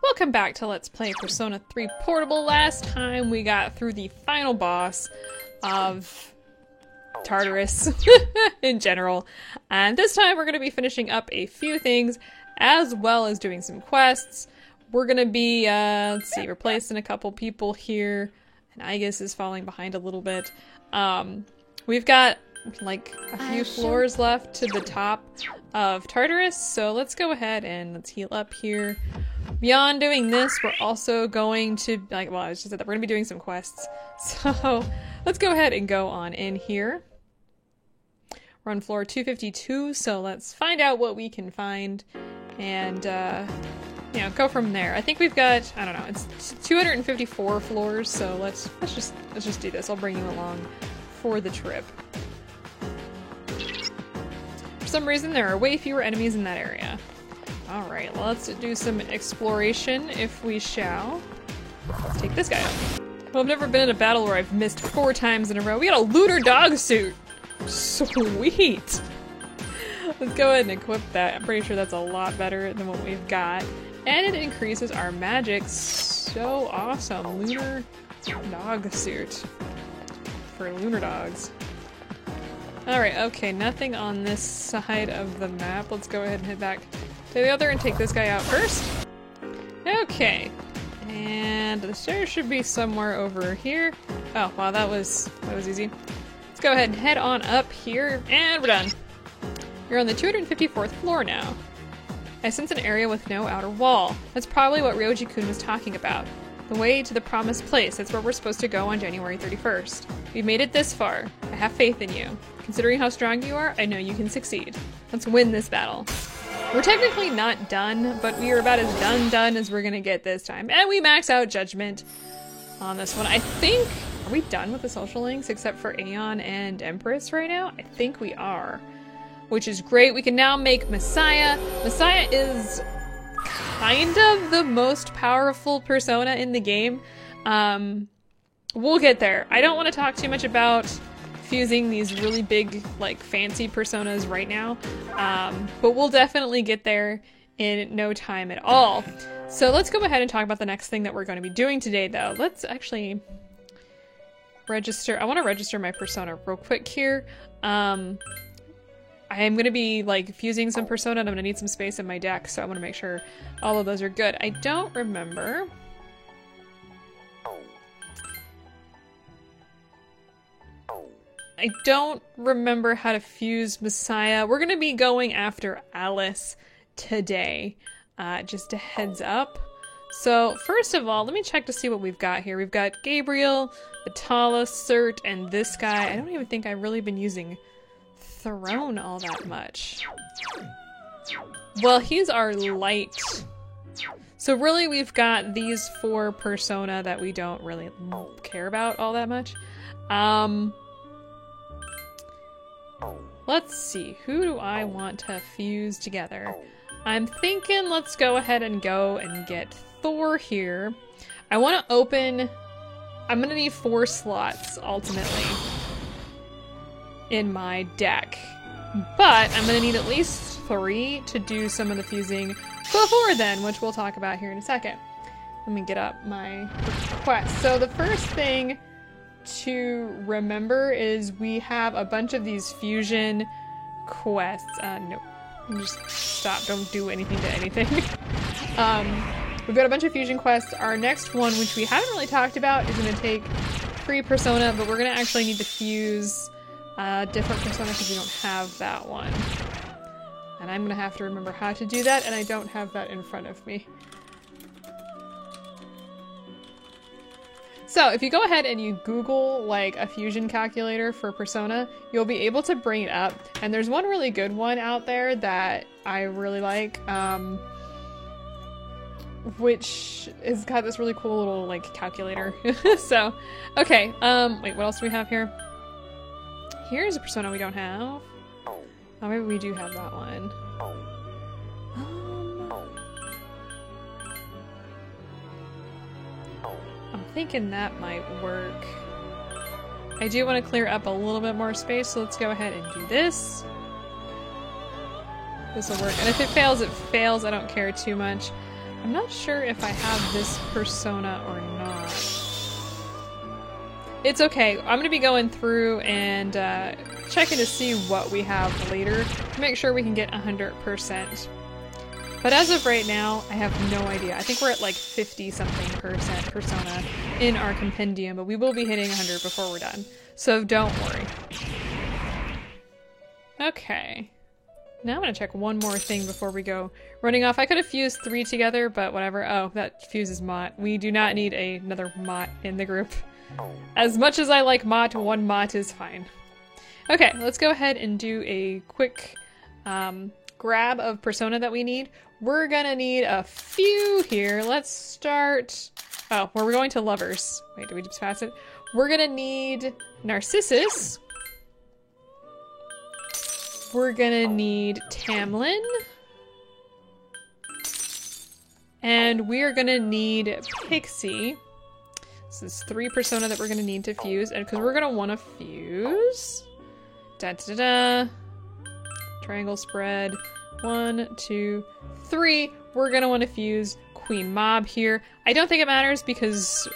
Welcome back to Let's Play Persona 3 Portable. Last time we got through the final boss of Tartarus in general, and this time we're going to be finishing up a few things as well as doing some quests. We're going to be, let's see, replacing a couple people here, and Aigis is falling behind a little bit. We've got like a few floors left to the top of Tartarus, so let's go ahead and let's heal up here. Beyond doing this, we're also going to, like, well, I was just said that we're going to be doing some quests. So let's go ahead and go on in here. We're on floor 252, so let's find out what we can find and, you know, go from there. I think we've got, I don't know, it's 254 floors, so let's just do this. I'll bring you along for the trip. For some reason, there are way fewer enemies in that area. Alright, let's do some exploration, if we shall. Let's take this guy out. Well, I've never been in a battle where I've missed 4 times in a row. We got a looter dog suit! Sweet! Let's go ahead and equip that. I'm pretty sure that's a lot better than what we've got. And it increases our magic. So awesome. Lunar dog suit. For lunar dogs. Alright, okay, nothing on this side of the map. Let's go ahead and head back to the other and take this guy out first. Okay. And the stairs should be somewhere over here. Oh, wow, that was easy. Let's go ahead and head on up here, and we're done. You're on the 254th floor now. I sense an area with no outer wall. That's probably what Ryoji-kun was talking about. The way to the promised place. That's where we're supposed to go on January 31st. We've made it this far. I have faith in you. Considering how strong you are, I know you can succeed. Let's win this battle. We're technically not done, but we are about as done as we're gonna get this time. And we max out Judgment on this one. I think, are we done with the social links except for Aeon and Empress right now? I think we are, which is great. We can now make Messiah. Messiah is kind of the most powerful persona in the game. We'll get there. I don't want to talk too much about fusing these really big, like, fancy personas right now, but we'll definitely get there in no time at all. So let's go ahead and talk about the next thing that we're going to be doing today, though. Let's actually register. I want to register my persona real quick here. I am going to be, like, fusing some persona, and I'm going to need some space in my deck, so I want to make sure all of those are good. I don't remember. I don't remember how to fuse Messiah. We're going to be going after Alice today, just a heads up. So first of all, let me check to see what we've got here. We've got Gabriel, Vitala, Cert, and this guy. I don't even think I've really been using Throne all that much. Well, he's our light. So really we've got these 4 persona that we don't really care about all that much. Let's see, who do I want to fuse together? I'm thinking let's go ahead and go and get Thor here. I want to open, I'm going to need 4 slots ultimately in my deck, but I'm going to need at least 3 to do some of the fusing before then, which we'll talk about here in a second. Let me get up my quest. So the first thing to remember is we have a bunch of these fusion quests. No, just stop, don't do anything to anything. We've got a bunch of fusion quests. Our next one, which we haven't really talked about, is going to take 3 persona, but we're going to actually need to fuse different persona because we don't have that one. And I'm going to have to remember how to do that, and I don't have that in front of me. So if you go ahead and you Google like a fusion calculator for Persona, you'll be able to bring it up. And there's one really good one out there that I really like, which has got this really cool little like calculator. So, okay, wait, what else do we have here? Here's a persona we don't have. Oh, maybe we do have that one. I'm thinking that might work. I do want to clear up a little bit more space, so let's go ahead and do this. This will work. And if it fails, it fails. I don't care too much. I'm not sure if I have this persona or not. It's okay. I'm gonna be going through and checking to see what we have later to make sure we can get 100%. But as of right now, I have no idea. I think we're at like 50-something% persona in our compendium, but we will be hitting 100 before we're done. So don't worry. Okay. Now I'm gonna check one more thing before we go running off. I could have fused 3 together, but whatever. Oh, that fuses Mott. We do not need another Mott in the group. As much as I like Mott, 1 Mott is fine. Okay, let's go ahead and do a quick grab of persona that we need. We're gonna need a few here. Let's start... Oh, well, we're going to lovers. Wait, did we just pass it? We're gonna need Narcissus. We're gonna need Tamlin. And we're gonna need Pixie. So this is 3 persona that we're gonna need to fuse, and because we're gonna want to fuse. Da da da. Triangle spread. 1, 2, 3. We're gonna want to fuse Queen Mob here. I don't think it matters because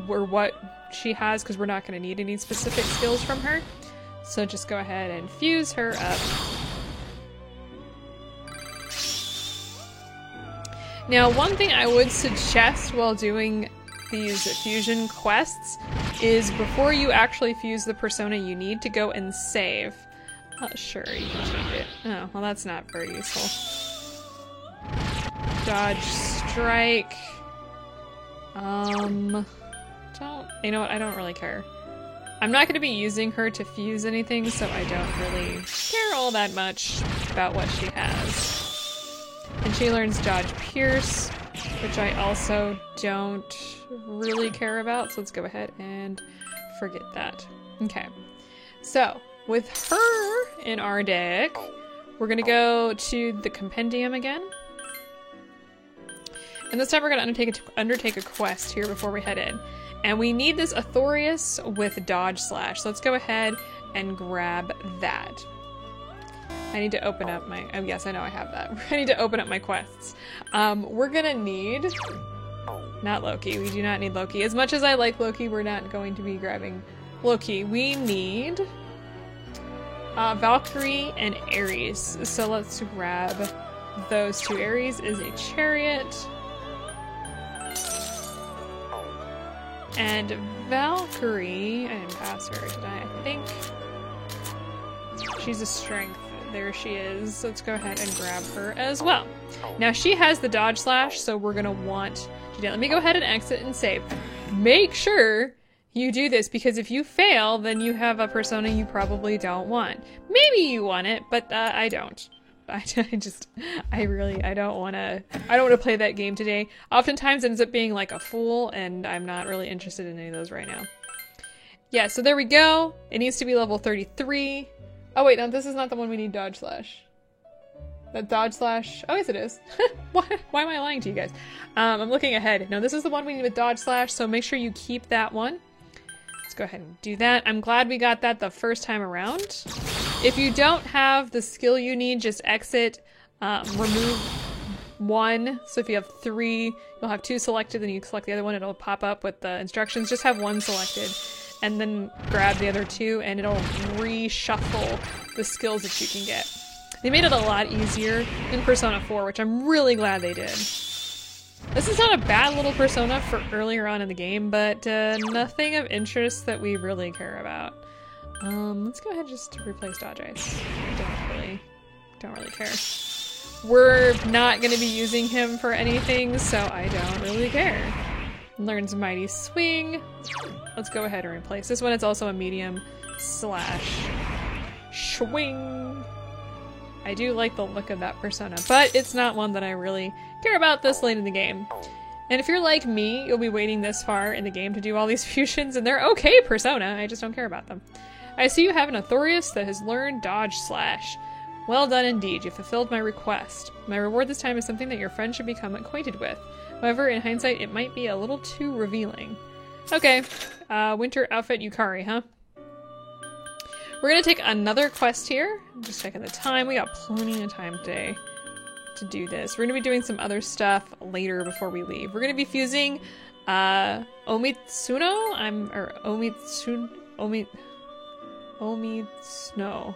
we're what she has, because we're not gonna need any specific skills from her. So just go ahead and fuse her up. Now, one thing I would suggest while doing these fusion quests is before you actually fuse the persona, you need to go and save. Sure, you can change it. Oh, well, that's not very useful. Dodge strike. You know what? I don't really care. I'm not going to be using her to fuse anything, so I don't really care all that much about what she has. And she learns Dodge Pierce, which I also don't really care about, so let's go ahead and forget that. Okay, so with her in our deck, we're going to go to the compendium again. And this time we're going to undertake a quest here before we head in. And we need this Authorius with Dodge Slash. So let's go ahead and grab that. I need to open up my... Oh, yes, I know I have that. I need to open up my quests. We're going to need... Not Loki. We do not need Loki. As much as I like Loki, we're not going to be grabbing Loki. We need Valkyrie and Ares. So let's grab those 2. Ares is a chariot. And Valkyrie, I didn't pass her, did I? I think she's a strength. There she is. Let's go ahead and grab her as well. Now she has the dodge slash, so we're gonna want to do that. Let me go ahead and exit and save. Make sure you do this, because if you fail, then you have a persona you probably don't want. Maybe you want it, but I don't. I don't want to play that game today. Oftentimes it ends up being like a fool, and I'm not really interested in any of those right now. Yeah, so there we go. It needs to be level 33. Oh wait, no, this is not the one we need dodge slash. That dodge slash, oh yes it is. Why am I lying to you guys? I'm looking ahead. No, this is the one we need with dodge slash, so make sure you keep that one. Let's go ahead and do that. I'm glad we got that the first time around. If you don't have the skill you need, just exit, remove 1. So if you have 3, you'll have 2 selected, then you select the other one, it'll pop up with the instructions. Just have 1 selected, and then grab the other 2, and it'll reshuffle the skills that you can get. They made it a lot easier in Persona 4, which I'm really glad they did. This is not a bad little persona for earlier on in the game, but nothing of interest that we really care about. Let's go ahead and just replace Dodge Ice. I don't really care. We're not going to be using him for anything, so I don't really care. Learns Mighty Swing. Let's go ahead and replace this one. It's also a medium slash swing. I do like the look of that persona, but it's not one that I really care about this late in the game. And if you're like me, you'll be waiting this far in the game to do all these fusions, and they're okay persona, I just don't care about them. I see you have an Authorius that has learned Dodge Slash. Well done indeed, you fulfilled my request. My reward this time is something that your friend should become acquainted with. However, in hindsight, it might be a little too revealing. Okay, winter outfit Yukari, huh? We're gonna take another quest here. I'm just checking the time. We got plenty of time today. to do this. We're gonna be doing some other stuff later before we leave. We're gonna be fusing Omitsno,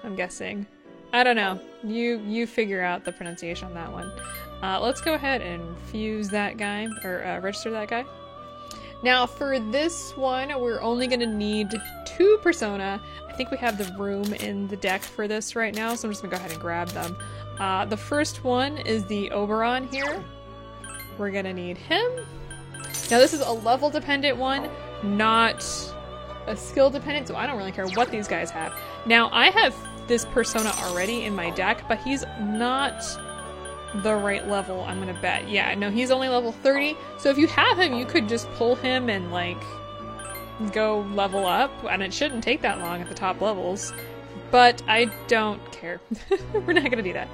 I'm guessing. I don't know. You figure out the pronunciation on that one. Let's go ahead and fuse that guy, or register that guy. Now for this one, we're only gonna need 2 persona. I think we have the room in the deck for this right now, so I'm just gonna go ahead and grab them. The first one is the Oberon here. We're gonna need him. Now this is a level dependent one, not a skill dependent, so I don't really care what these guys have. Now I have this persona already in my deck, but he's not the right level, I'm gonna bet. Yeah, no, he's only level 30, so if you have him, you could just pull him and like go level up, and it shouldn't take that long at the top levels, but I don't care. We're not gonna do that.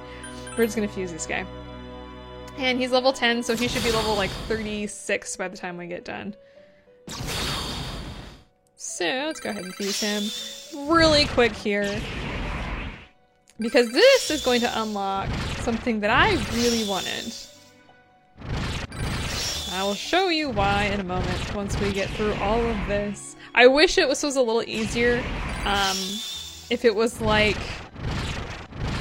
We're just gonna fuse this guy. And he's level 10, so he should be level like 36 by the time we get done. So let's go ahead and fuse him really quick here, because this is going to unlock something that I really wanted. I will show you why in a moment once we get through all of this. I wish it was a little easier. If it was like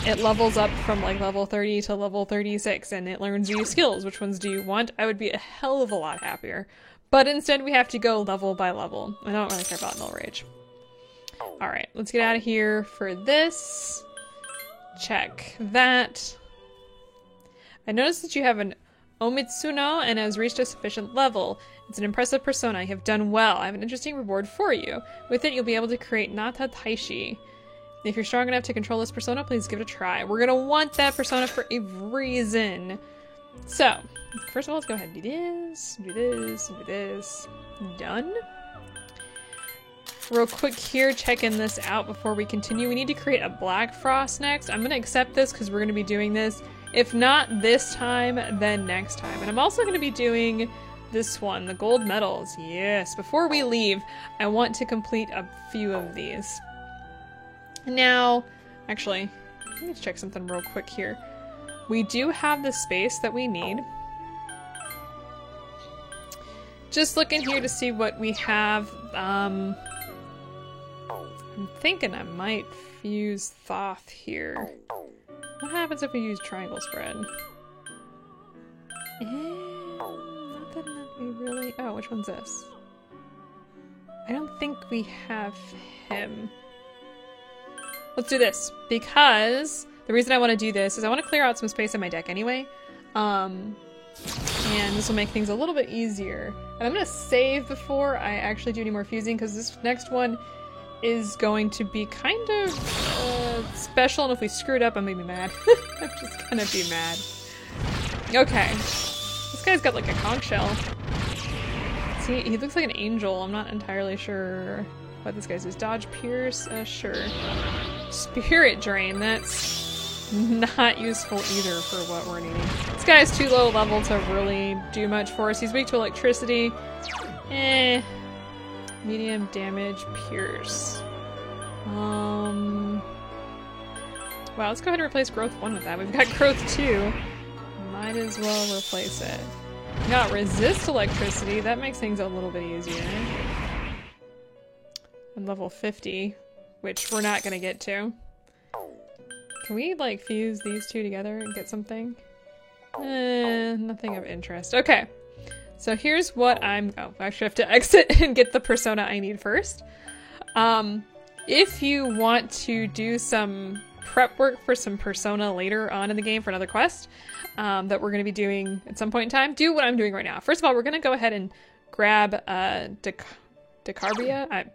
it levels up from like level 30 to level 36 and it learns new skills. Which ones do you want? I would be a hell of a lot happier. But instead we have to go level by level. I don't really care about Null Rage. Alright, let's get out of here for this. Check that. I noticed that you have an Omitsuno and has reached a sufficient level. It's an impressive persona. You have done well. I have an interesting reward for you. With it, you'll be able to create Nata Taishi. If you're strong enough to control this persona, please give it a try. We're gonna want that persona for a reason. So, first of all, let's go ahead and do this, do this, do this. Done. Real quick here, checking this out before we continue. We need to create a Black Frost next. I'm gonna accept this because we're gonna be doing this. If not this time, then next time. And I'm also gonna be doing this one, the gold medals. Yes, before we leave, I want to complete a few of these. Now, actually, let me check something real quick here. We do have the space that we need. Just looking here to see what we have. I'm thinking I might fuse Thoth here. What happens if we use triangle spread? Not that we really... Oh, which one's this? I don't think we have him. Let's do this, because the reason I want to do this is I want to clear out some space in my deck anyway. And this will make things a little bit easier. And I'm going to save before I actually do any more fusing, because this next one is going to be kind of special, and if we screw it up, I'm gonna be mad. I'm just gonna be mad. Okay. This guy's got like a conch shell. See, he looks like an angel. I'm not entirely sure what this guy's is. Dodge Pierce? Sure. Spirit Drain, that's not useful either for what we're needing. This guy's too low level to really do much for us. He's weak to electricity. Medium damage Pierce. Wow, let's go ahead and replace Growth 1 with that. We've got Growth 2. Might as well replace it. We got Resist Electricity. That makes things a little bit easier. And level 50, which we're not gonna get to. Can we, like, fuse these two together and get something? Nothing of interest. Okay. So here's what I'm... Oh, I actually have to exit and get the persona I need first. If you want to do some prep work for some persona later on in the game for another quest that we're going to be doing at some point in time, do what I'm doing right now. First of all, we're going to go ahead and grab Decarabia?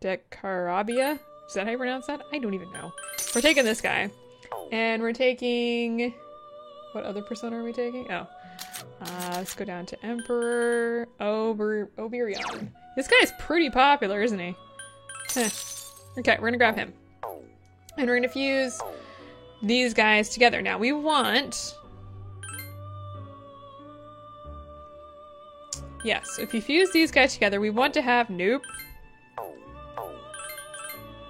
Decarabia? Is that how you pronounce that? I don't even know. We're taking this guy. And we're taking... What other persona are we taking? Oh. Let's go down to Emperor Oberion. This guy's pretty popular, isn't he? Okay, we're gonna grab him. And we're gonna fuse these guys together. Now we want... Yes, if you fuse these guys together, we want to have... Nope.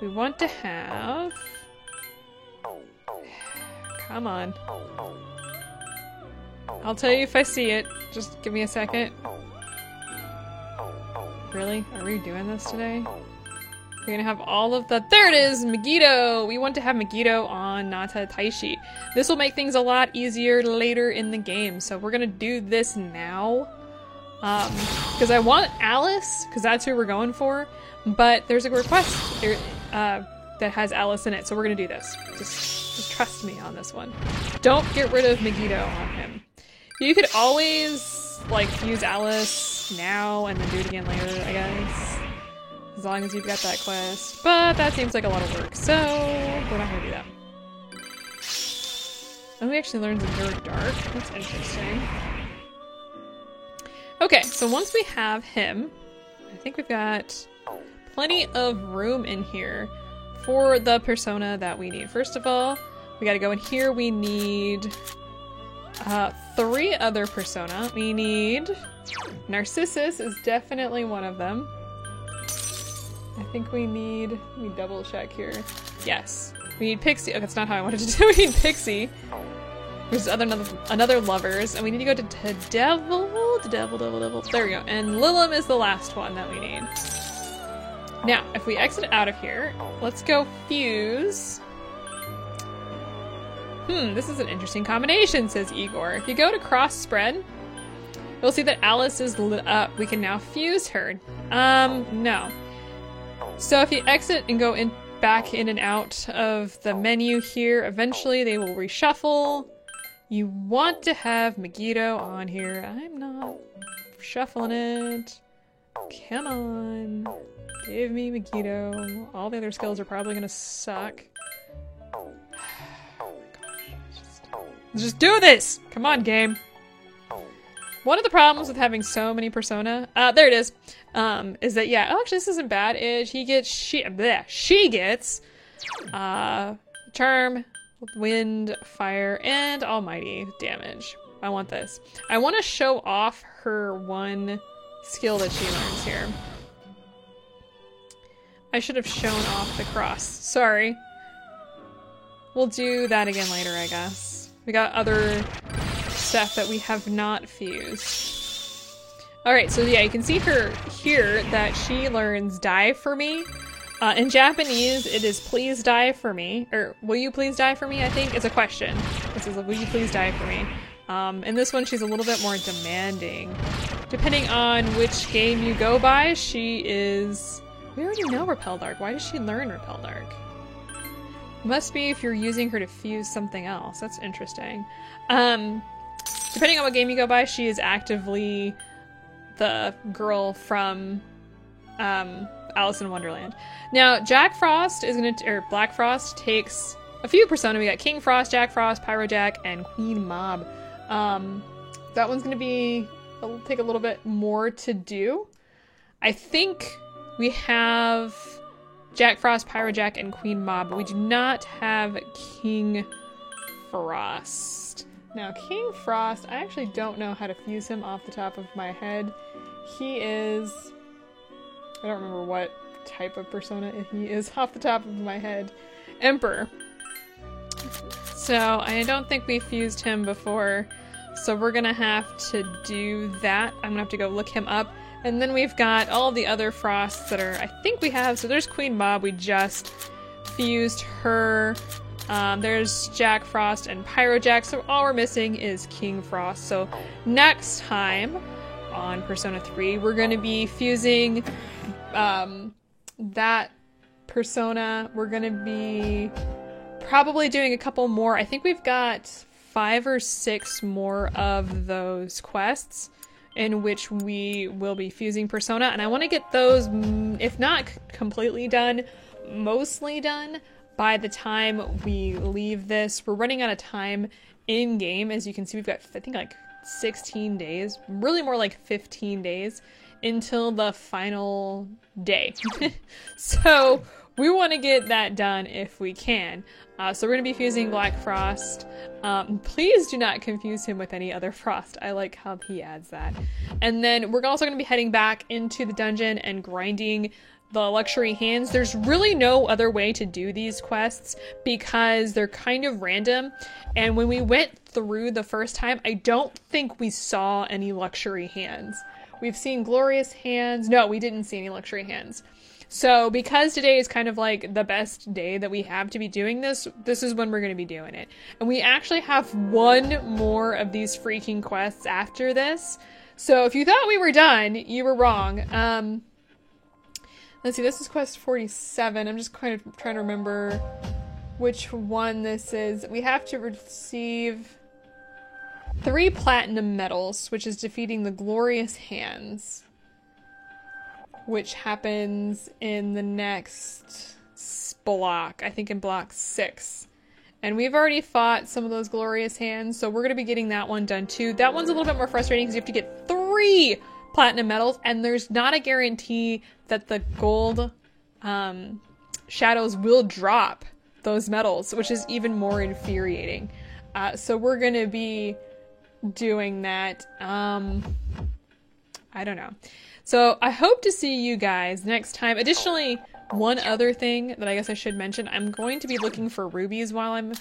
We want to have... Come on. I'll tell you if I see it. Just give me a second. Really? Are we doing this today? We're gonna have all of the— there it is! Megiddo! We want to have Megiddo on Nata Taishi. This will make things a lot easier later in the game, so we're gonna do this now. Because I want Alice, because that's who we're going for, but there's a request that has Alice in it, so we're gonna do this. Just trust me on this one. Don't get rid of Megiddo on him. You could always, like, use Alice now and then do it again later, I guess. As long as you've got that quest. But that seems like a lot of work, so we're not gonna do that. And we actually learned Endure Dark. That's interesting. Okay, so once we have him, I think we've got plenty of room in here for the persona that we need. First of all, we gotta go in here. We need 3 other persona. We need Narcissus is definitely one of them. I think we need, let me double check here. Yes, we need Pixie. Oh, that's not how I wanted to do it. We need Pixie. There's another lovers, and we need to go to Devil. There we go. And Lilim is the last one that we need. Now, if we exit out of here, let's go fuse. This is an interesting combination, says Igor. If you go to cross spread, you'll see that Alice is lit up. We can now fuse her. No. So if you exit and go back in and out of the menu here, eventually they will reshuffle. You want to have Megiddo on here. I'm not shuffling it. Come on. Give me Megiddo. All the other skills are probably gonna suck. Let's just do this! Come on, game. One of the problems with having so many persona, there it is that, yeah, oh, actually this isn't bad, is she gets, Charm, Wind, Fire, and Almighty damage. I want this. I want to show off her one skill that she learns here. I should have shown off the cross. Sorry. We'll do that again later, I guess. We got other stuff that we have not fused. Alright, so yeah, you can see her here that she learns die for me. In Japanese, it is please die for me, or will you please die for me, I think, is a question. This is a will you please die for me. In this one, she's a little bit more demanding. Depending on which game you go by, she is... We already know Repel Dark. Why does she learn Repel Dark? Must be if you're using her to fuse something else. That's interesting. Depending on what game you go by, she is actively the girl from Alice in Wonderland. Now, Jack Frost is gonna, or Black Frost takes a few persona. We got King Frost, Jack Frost, Pyro Jack, and Queen Mob. That one's gonna be, it'll take a little bit more to do. I think we have Jack Frost, Pyro Jack, and Queen Mob, but we do not have King Frost. Now, King Frost, I actually don't know how to fuse him off the top of my head. He is... I don't remember what type of persona he is off the top of my head. Emperor. So, I don't think we fused him before, so we're gonna have to do that. I'm gonna have to go look him up. And then we've got all the other Frosts that are, I think we have, so there's Queen Mob, we just fused her. There's Jack Frost and Pyro Jack, so all we're missing is King Frost. So next time on Persona 3, we're going to be fusing that persona. We're going to be probably doing a couple more. I think we've got 5 or 6 more of those quests in which we will be fusing persona, and I want to get those, if not completely done, mostly done by the time we leave this. We're running out of time in game. As you can see, we've got, I think, like 16 days, really more like 15 days until the final day. So we want to get that done if we can. So we're going to be fusing Black Frost. Please do not confuse him with any other Frost. I like how he adds that. And then we're also going to be heading back into the dungeon and grinding the luxury hands. There's really no other way to do these quests because they're kind of random. And when we went through the first time, I don't think we saw any luxury hands. We've seen glorious hands. No, we didn't see any luxury hands. So because today is kind of like the best day that we have to be doing this, this is when we're going to be doing it. And we actually have one more of these freaking quests after this. So if you thought we were done, you were wrong. Let's see, this is quest 47. I'm just kind of trying to remember which one this is. We have to receive 3 platinum medals, which is defeating the glorious hands, which happens in the next block, I think in block 6. And we've already fought some of those glorious hands, so we're going to be getting that one done too. That one's a little bit more frustrating because you have to get 3 platinum medals, and there's not a guarantee that the gold shadows will drop those medals, which is even more infuriating. So we're going to be doing that. I don't know. So I hope to see you guys next time. Additionally, one other thing that I guess I should mention, I'm going to be looking for rubies while I'm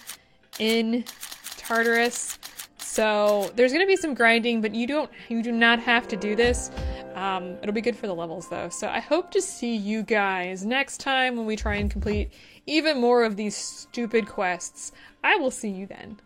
in Tartarus. So there's going to be some grinding, but you do not have to do this. It'll be good for the levels though. So I hope to see you guys next time when we try and complete even more of these stupid quests. I will see you then.